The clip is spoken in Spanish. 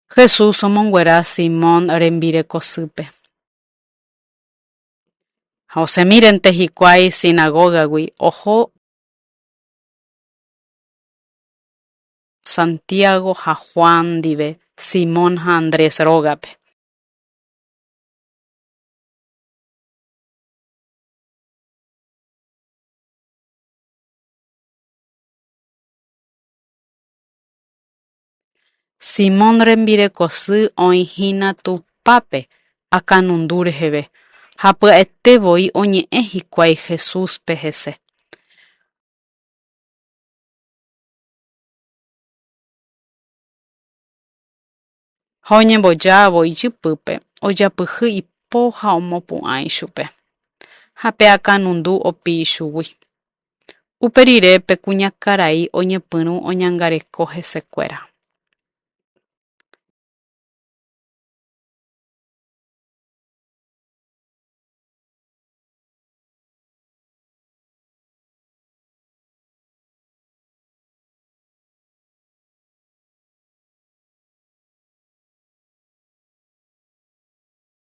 Jesús omonguera Simón rembirekosýpe. Ha osẽmírente hikuái sinagogágui oho Santiago ha Juan ndive Simón ha Andrés rógape. Simón rembirekosy oĩhína tupápe akanundu reheve ha pya'etevoi oñe'ẽ hikuái Jesúspe hese. Ha oñembojávo ijypýpe ojapyhy ipo ha omopu'ã ichupe. Ha pe akanundu opí ichugui. Upe rire pe kuñakarai oñepyrũ oñangareko hesekuéra.